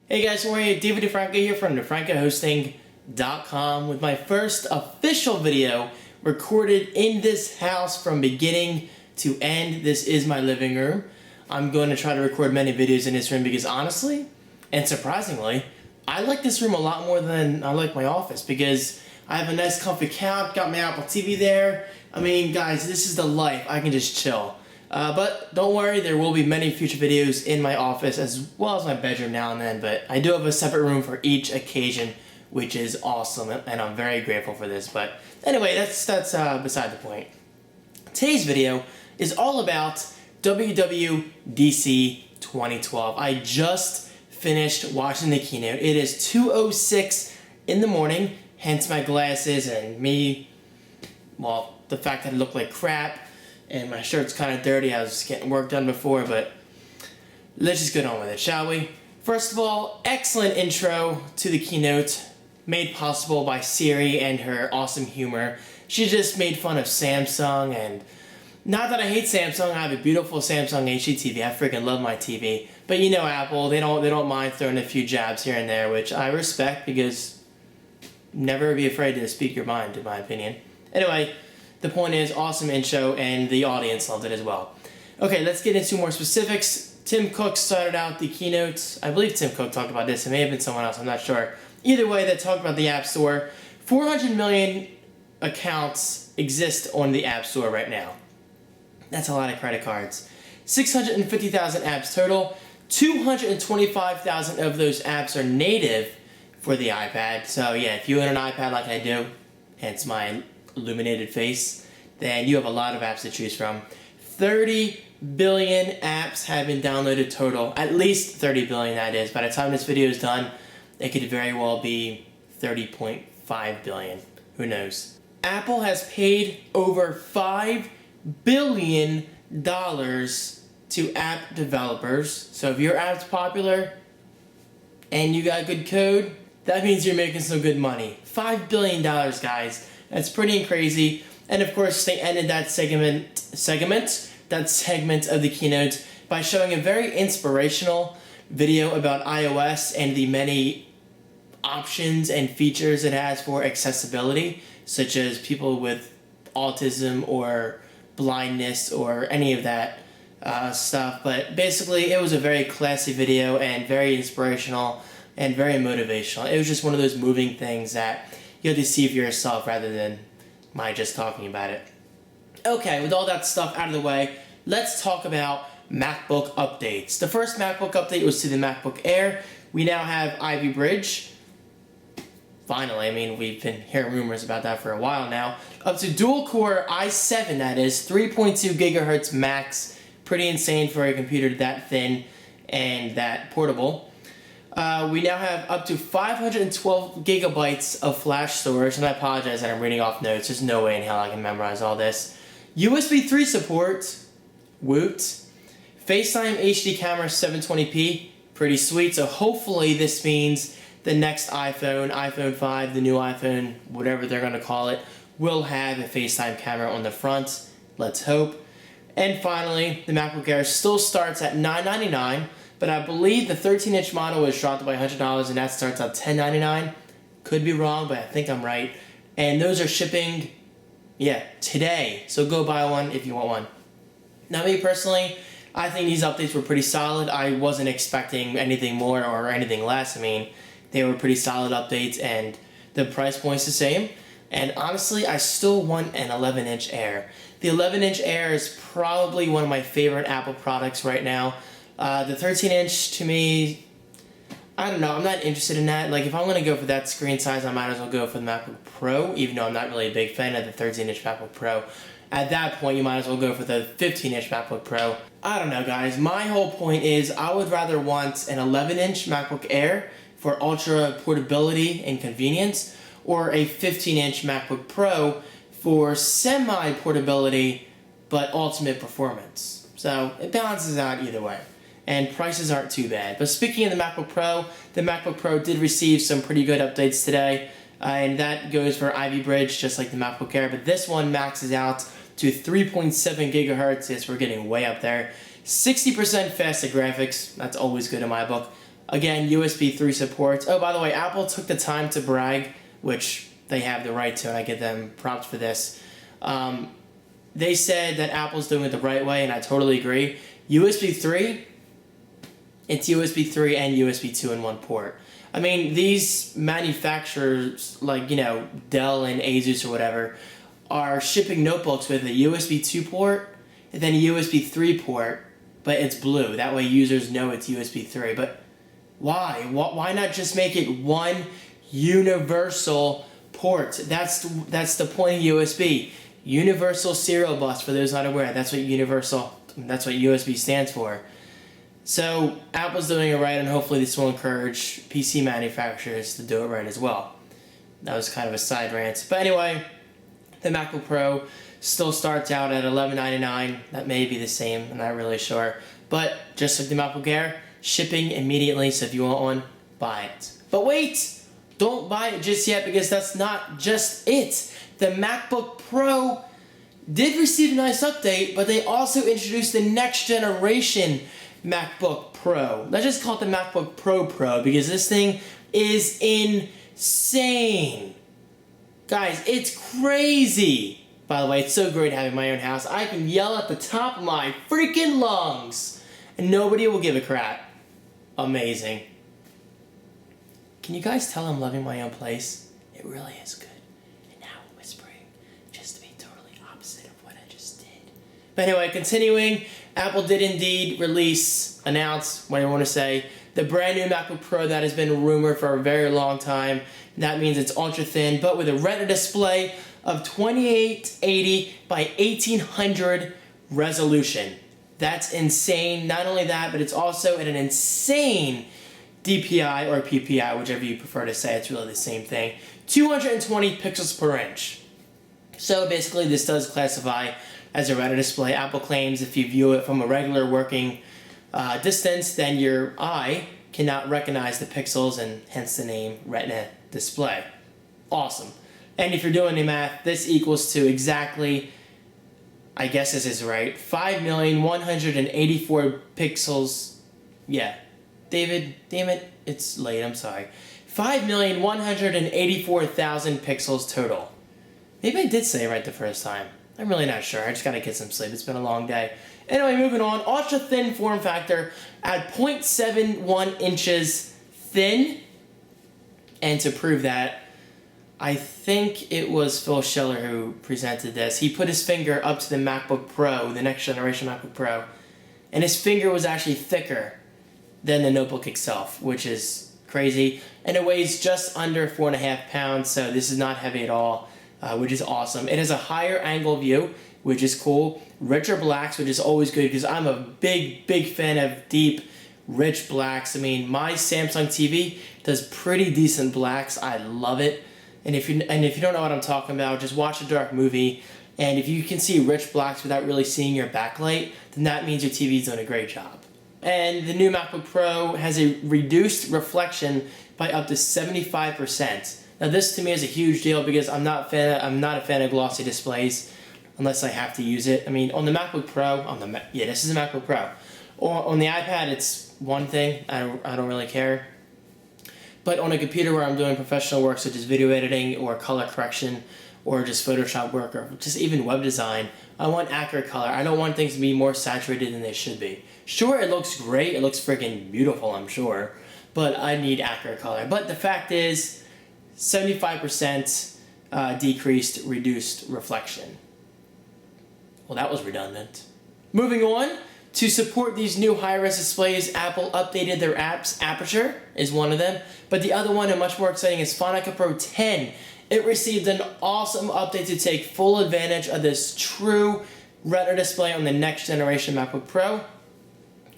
Hey guys, how are you? David Franco here from FrancoHosting.com with my first official video recorded in this house from beginning to end. This is my living room. I'm going to try to record many videos in this room because honestly, and surprisingly, I like this room a lot more than I like my office because I have a nice comfy couch, got my Apple TV there. I mean, guys, this is the life. I can just chill. But don't worry, there will be many future videos in my office as well as my bedroom now and then, but I do have a separate room for each occasion, which is awesome, and I'm very grateful for this. But anyway, that's beside the point. Today's video is all about WWDC 2012. I just finished watching the keynote. It is 2:06 in the morning, hence my glasses and me, well, the fact that I look like crap. And my shirt's kind of dirty. I was getting work done before, but let's just get on with it, shall we? First of all, excellent intro to the keynote, made possible by Siri and her awesome humor. She just made fun of Samsung, and not that I hate Samsung. I have a beautiful Samsung HD TV. I freaking love my TV. But you know, Apple, they don't mind throwing a few jabs here and there, which I respect because never be afraid to speak your mind, in my opinion. Anyway. The point is, awesome intro, and the audience loved it as well. Okay, let's get into more specifics. Tim Cook started out the keynote. I believe Tim Cook talked about this. It may have been someone else. I'm not sure. Either way, they talked about the App Store. 400 million accounts exist on the App Store right now. That's a lot of credit cards. 650,000 apps total. 225,000 of those apps are native for the iPad. So yeah, if you own an iPad like I do, hence my illuminated face, then you have a lot of apps to choose from. 30 billion apps have been downloaded total. At least 30 billion, that is. By the time this video is done, it could very well be 30.5 billion. Who knows? Apple has paid over $5 billion to app developers. So if your app's popular and you got good code, that means you're making some good money. $5 billion, guys. That's pretty crazy. And of course, they ended that segment of the keynote by showing a very inspirational video about iOS and the many options and features it has for accessibility, such as people with autism or blindness or any of that stuff. But basically, it was a very classy video and very inspirational and very motivational. It was just one of those moving things that you have to see for yourself rather than my just talking about it. Okay, with all that stuff out of the way, let's talk about MacBook updates. The first MacBook update was to the MacBook Air. We now have Ivy Bridge. Finally, I mean, we've been hearing rumors about that for a while now. Up to dual-core i7, that is, 3.2 gigahertz max. Pretty insane for a computer that thin and that portable. We now have up to 512 gigabytes of flash storage, and I apologize that I'm reading off notes. There's no way in hell I can memorize all this. USB 3 support, woot. FaceTime HD camera 720p, pretty sweet. So hopefully this means the next iPhone, iPhone 5, the new iPhone, whatever they're going to call it, will have a FaceTime camera on the front. Let's hope. And finally, the MacBook Air still starts at $999. But I believe the 13-inch model was dropped by $100, and that starts at $1099. Could be wrong, but I think I'm right. And those are shipping, today. So go buy one if you want one. Now, me personally, I think these updates were pretty solid. I wasn't expecting anything more or anything less. I mean, they were pretty solid updates, and the price point's the same. And honestly, I still want an 11-inch Air. The 11-inch Air is probably one of my favorite Apple products right now. The 13-inch, to me, I don't know, I'm not interested in that. Like, if I'm going to go for that screen size, I might as well go for the MacBook Pro, even though I'm not really a big fan of the 13-inch MacBook Pro. At that point, you might as well go for the 15-inch MacBook Pro. I don't know, guys. My whole point is I would rather want an 11-inch MacBook Air for ultra portability and convenience, or a 15-inch MacBook Pro for semi-portability but ultimate performance. So it balances out either way. And prices aren't too bad. But speaking of the MacBook Pro did receive some pretty good updates today, and that goes for Ivy Bridge, just like the MacBook Air, but this one maxes out to 3.7 gigahertz. Yes, we're getting way up there. 60% faster graphics, that's always good in my book. Again, USB 3 supports. Oh, by the way, Apple took the time to brag, which they have the right to, and I give them props for this. They said that Apple's doing it the right way, and I totally agree. USB 3, it's USB 3 and USB 2 in one port. I mean, these manufacturers, like, you know, Dell and Asus or whatever, are shipping notebooks with a USB 2 port and then a USB 3 port, but it's blue. That way users know it's USB 3. But why? Why not just make it one universal port? That's the point of USB. Universal Serial Bus, for those not aware. That's what USB stands for. So Apple's doing it right, and hopefully this will encourage PC manufacturers to do it right as well. That was kind of a side rant. But anyway, the MacBook Pro still starts out at $1199. That may be the same, I'm not really sure. But just like the MacBook Air, shipping immediately, so if you want one, buy it. But wait! Don't buy it just yet, because that's not just it. The MacBook Pro did receive a nice update, but they also introduced the next generation MacBook Pro. Let's just call it the MacBook Pro, because this thing is insane. Guys, it's crazy. By the way, it's so great having my own house. I can yell at the top of my freaking lungs, and nobody will give a crap. Amazing. Can you guys tell I'm loving my own place? It really is good. And now I'm whispering just to be totally opposite of what I just did. But anyway, continuing, Apple did indeed announce, what I want to say, the brand new MacBook Pro that has been rumored for a very long time. That means it's ultra thin, but with a Retina display of 2880 by 1800 resolution. That's insane. Not only that, but it's also at an insane DPI or PPI, whichever you prefer to say, it's really the same thing. 220 pixels per inch. So basically this does classify as a Retina display. Apple claims if you view it from a regular working distance, then your eye cannot recognize the pixels, and hence the name Retina display. Awesome. And if you're doing the math, this equals to exactly, I guess this is right, 5,184 pixels. Yeah. David, damn it, it's late, I'm sorry. 5,184,000 pixels total. Maybe I did say it right the first time. I'm really not sure. I just gotta get some sleep. It's been a long day. Anyway, moving on. Ultra thin form factor at 0.71 inches thin. And to prove that, I think it was Phil Schiller who presented this. He put his finger up to the MacBook Pro, the next generation MacBook Pro, and his finger was actually thicker than the notebook itself, which is crazy. And it weighs just under 4.5 pounds, so this is not heavy at all, which is awesome. It has a higher angle view, which is cool. Richer blacks, which is always good, because I'm a big fan of deep, rich blacks. I mean, my Samsung TV does pretty decent blacks. I love it. And if you don't know what I'm talking about, just watch a dark movie, and if you can see rich blacks without really seeing your backlight, then that means your TV's doing a great job. And the new MacBook Pro has a reduced reflection by up to 75%. Now this to me is a huge deal, because I'm not a fan of glossy displays unless I have to use it. I mean, on the MacBook Pro, this is a MacBook Pro. On the iPad, it's one thing. I don't really care. But on a computer where I'm doing professional work such as video editing or color correction or just Photoshop work or just even web design, I want accurate color. I don't want things to be more saturated than they should be. Sure, it looks great. It looks freaking beautiful, I'm sure. But I need accurate color. But the fact is, 75% reduced reflection. Well, that was redundant. Moving on, to support these new high-res displays, Apple updated their app's aperture, is one of them. But the other one, and much more exciting, is Final Cut Pro 10. It received an awesome update to take full advantage of this true Retina display on the next generation MacBook Pro.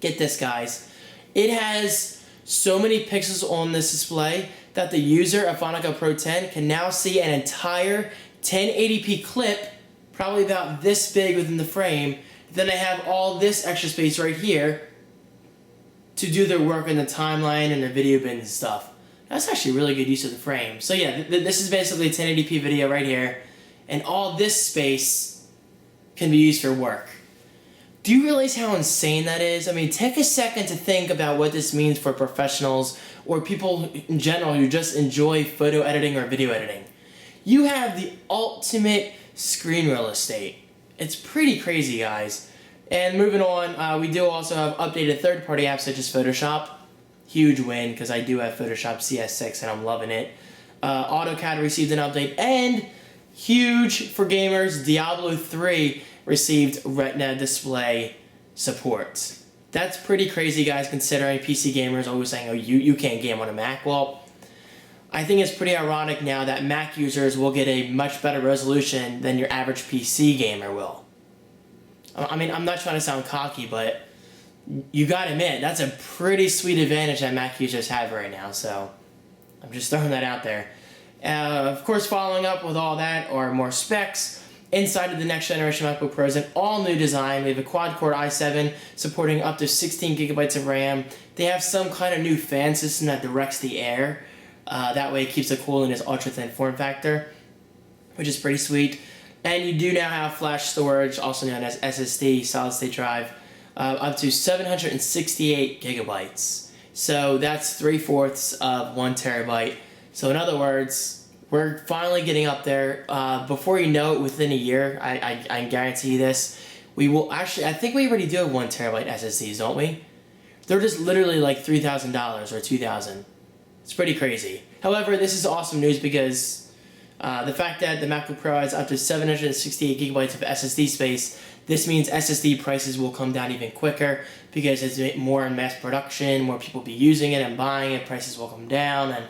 Get this, guys. It has so many pixels on this display that the user of Final Cut Pro 10 can now see an entire 1080p clip, probably about this big within the frame. Then they have all this extra space right here to do their work in the timeline and their video bins and stuff. That's actually really good use of the frame. So yeah, this is basically a 1080p video right here, and all this space can be used for work. Do you realize how insane that is? I mean, take a second to think about what this means for professionals or people in general who just enjoy photo editing or video editing. You have the ultimate screen real estate. It's pretty crazy, guys. And moving on, we do also have updated third-party apps such as Photoshop. Huge win, because I do have Photoshop CS6 and I'm loving it. AutoCAD received an update, and huge for gamers, Diablo 3 received Retina display support. That's pretty crazy, guys, considering PC gamers always saying, oh, you can't game on a Mac. Well, I think it's pretty ironic now that Mac users will get a much better resolution than your average PC gamer will. I mean, I'm not trying to sound cocky, but you gotta admit, that's a pretty sweet advantage that Mac users have right now, so I'm just throwing that out there. Of course, following up with all that are more specs. Inside of the next generation MacBook Pros, an all-new design. We have a quad-core i7 supporting up to 16 gigabytes of RAM. They have some kind of new fan system that directs the air. That way it keeps it cool in its ultra-thin form factor, which is pretty sweet. And you do now have flash storage, also known as SSD, solid-state drive, up to 768 gigabytes. So that's 3/4 of 1 terabyte. So in other words, we're finally getting up there. Before you know it, within a year, I guarantee you this, we will actually, I think we already do have 1 terabyte SSDs, don't we? They're just literally like $3,000 or $2,000. It's pretty crazy. However, this is awesome news because the fact that the MacBook Pro has up to 768 gigabytes of SSD space, this means SSD prices will come down even quicker because it's more in mass production, more people will be using it and buying it, prices will come down, and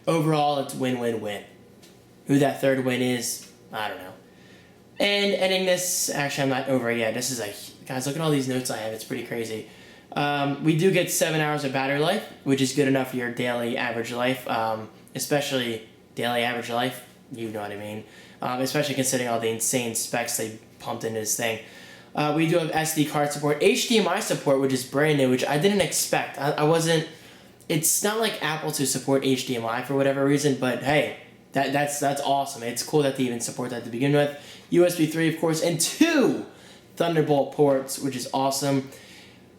overall it's win-win-win. Who that third win is, I don't know. And ending this, actually I'm not over it yet. This is guys, look at all these notes I have, it's pretty crazy. We do get 7 hours of battery life, which is good enough for your daily average life, especially daily average life, you know what I mean. Especially considering all the insane specs they pumped into this thing. We do have SD card support, HDMI support, which is brand new, which I didn't expect. I wasn't, it's not like Apple to support HDMI for whatever reason, but hey, that's awesome. It's cool that they even support that to begin with. USB 3, of course, and 2 Thunderbolt ports, which is awesome.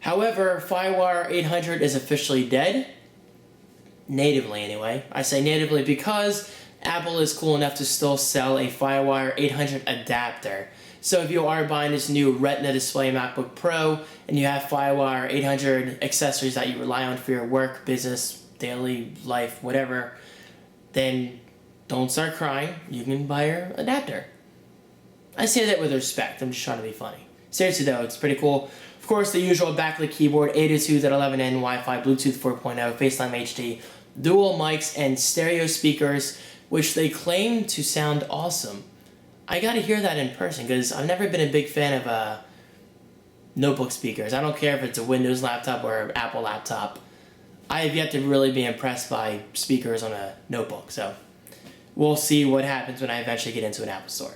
However, FireWire 800 is officially dead. Natively, anyway. I say natively because Apple is cool enough to still sell a FireWire 800 adapter. So if you are buying this new Retina display MacBook Pro and you have FireWire 800 accessories that you rely on for your work, business, daily life, whatever, then don't start crying. You can buy your adapter. I say that with respect. I'm just trying to be funny. Seriously though, it's pretty cool. Of course, the usual backlit keyboard, 802.11n, Wi-Fi, Bluetooth 4.0, FaceTime HD, dual mics, and stereo speakers, which they claim to sound awesome. I gotta hear that in person, because I've never been a big fan of notebook speakers. I don't care if it's a Windows laptop or an Apple laptop. I have yet to really be impressed by speakers on a notebook, so we'll see what happens when I eventually get into an Apple store.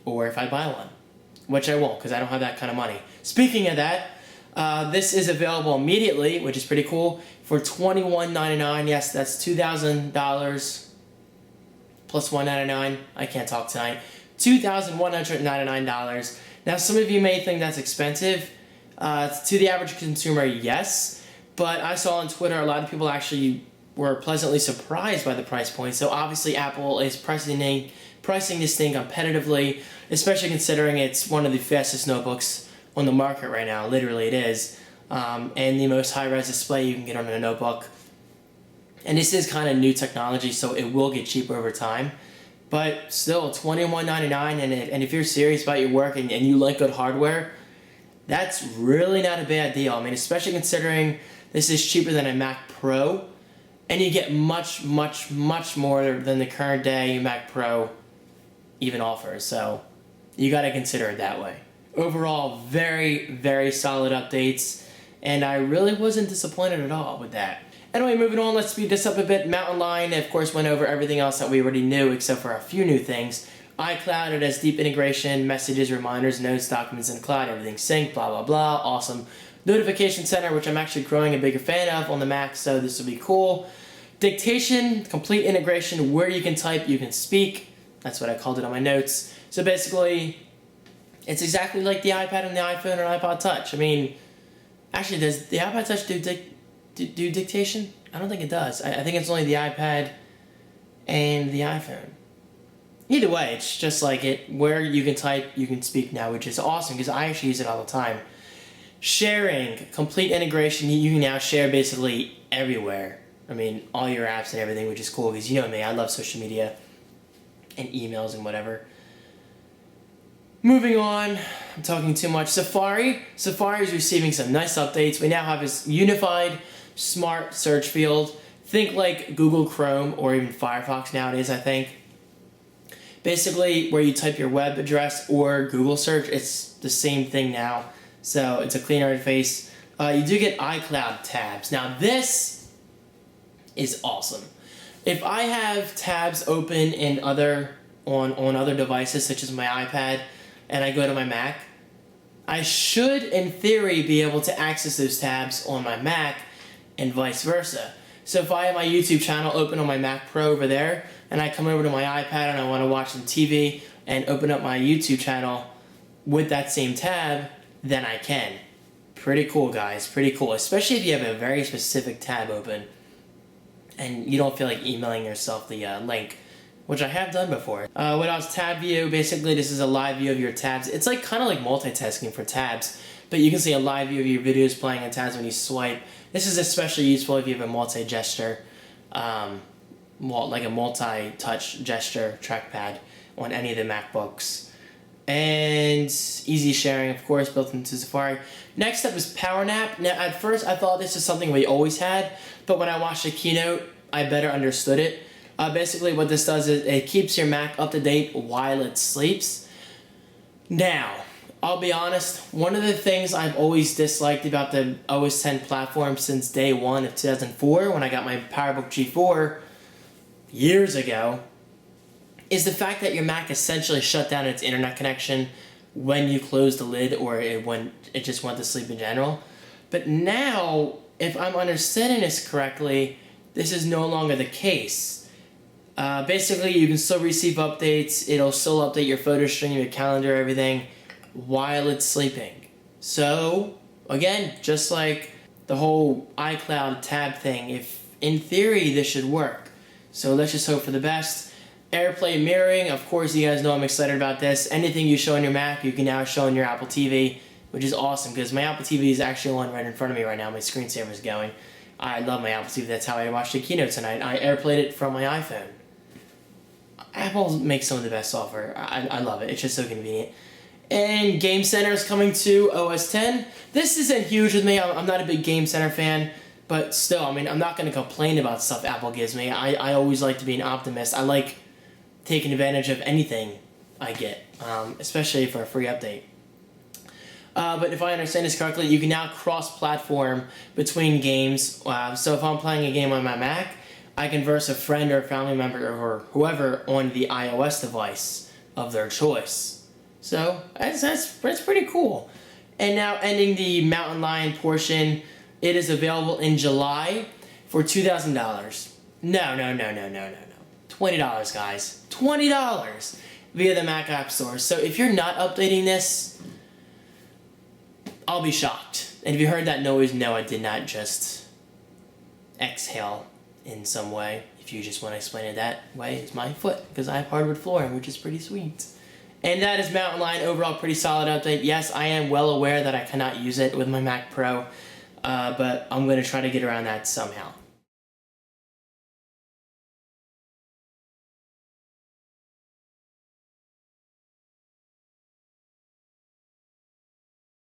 Or if I buy one. Which I won't, because I don't have that kind of money. Speaking of that, this is available immediately, which is pretty cool, for $21.99. Yes, that's $2,000 plus $199. I can't talk tonight. $2,199. Now, some of you may think that's expensive. To the average consumer, yes. But I saw on Twitter a lot of people actually were pleasantly surprised by the price point. So obviously Apple is pricing this thing competitively, especially considering it's one of the fastest notebooks on the market right now. Literally it is. And the most high-res display you can get on a notebook. And this is kind of new technology, so it will get cheaper over time. But still, $21.99, and if you're serious about your work and you like good hardware, that's really not a bad deal. I mean, especially considering this is cheaper than a Mac Pro, and you get much, much, much more than the current day Mac Pro even offers. So you got to consider it that way. Overall, very, very solid updates, and I really wasn't disappointed at all with that. Anyway, moving on, let's speed this up a bit. Mountain Lion, of course, went over everything else that we already knew, except for a few new things. iCloud, it has deep integration, messages, reminders, notes, documents in the cloud, everything synced, blah, blah, blah. Awesome. Notification Center, which I'm actually growing a bigger fan of on the Mac, so this will be cool. Dictation, complete integration where you can type, you can speak. That's what I called it on my notes. So basically, It's exactly like the iPad and the iPhone and iPod Touch. I mean, actually, does the iPod Touch do dictation? I don't think it does. I think it's only the iPad and the iPhone. Either way, it's just like it, where you can type, you can speak now, which is awesome because I actually use it all the time. Sharing, complete integration, you can now share basically everywhere. I mean, all your apps and everything, which is cool because you know me, I love social media and emails and whatever. Moving on, I'm talking too much. Safari is receiving some nice updates. We now have this unified smart search field. Think like Google Chrome or even Firefox nowadays, I think. Basically, where you type your web address or Google search, it's the same thing now. So it's a cleaner interface. You do get Icloud Tabs. Now this is awesome. If I have tabs open in on other devices such as my iPad and I go to my Mac, I should in theory be able to access those tabs on my Mac and vice versa. So if I have my YouTube channel open on my Mac Pro over there and I come over to my iPad and I want to watch some TV and open up my YouTube channel with that same tab, then I can. Pretty cool, guys. Pretty cool. Especially if you have a very specific tab open and you don't feel like emailing yourself the link, which I have done before. What else? Tab view. Basically, this is a live view of your tabs. It's like kind of like multitasking for tabs, but you can see a live view of your videos playing on tabs when you swipe. This is especially useful if you have a multi-gesture, like a multi-touch gesture trackpad on any of the MacBooks. And easy sharing, of course, built into Safari. Next up is Power Nap. Now, at first, I thought this is something we always had, but when I watched the keynote, I better understood it. Basically, what this does is it keeps your Mac up to date while it sleeps. Now, I'll be honest, one of the things I've always disliked about the OS X platform since day one of 2004, when I got my PowerBook G4 years ago, is the fact that your Mac essentially shut down its internet connection when you closed the lid or when it just went to sleep in general. But now, if I'm understanding this correctly, this is no longer the case. Basically, you can still receive updates. It'll still update your photo stream, your calendar, everything, while it's sleeping. So, again, just like the whole iCloud tab thing, if in theory this should work. So let's just hope for the best. Airplay Mirroring, of course you guys know I'm excited about this. Anything you show on your Mac, you can now show on your Apple TV, which is awesome because my Apple TV is actually on right in front of me right now. My screensaver is going. I love my Apple TV. That's how I watched the keynote tonight. I airplayed it from my iPhone. Apple makes some of the best software. I love it. It's just so convenient. And Game Center is coming to OS X. This isn't huge with me. I'm not a big Game Center fan, but still, I mean, I'm not going to complain about stuff Apple gives me. I always like to be an optimist. I like taking advantage of anything I get, especially for a free update. But if I understand this correctly, you can now cross-platform between games. So if I'm playing a game on my Mac, I can verse a friend or a family member or whoever on the iOS device of their choice. So that's pretty cool. And now ending the Mountain Lion portion, it is available in July for $2,000. No. $20, guys. $20 via the Mac App Store. So if you're not updating this, I'll be shocked. And if you heard that noise, no, I did not just exhale in some way. If you just want to explain it that way, it's my foot, because I have hardwood flooring, which is pretty sweet. And that is Mountain Lion. Overall, pretty solid update. Yes, I am well aware that I cannot use it with my Mac Pro, but I'm going to try to get around that somehow.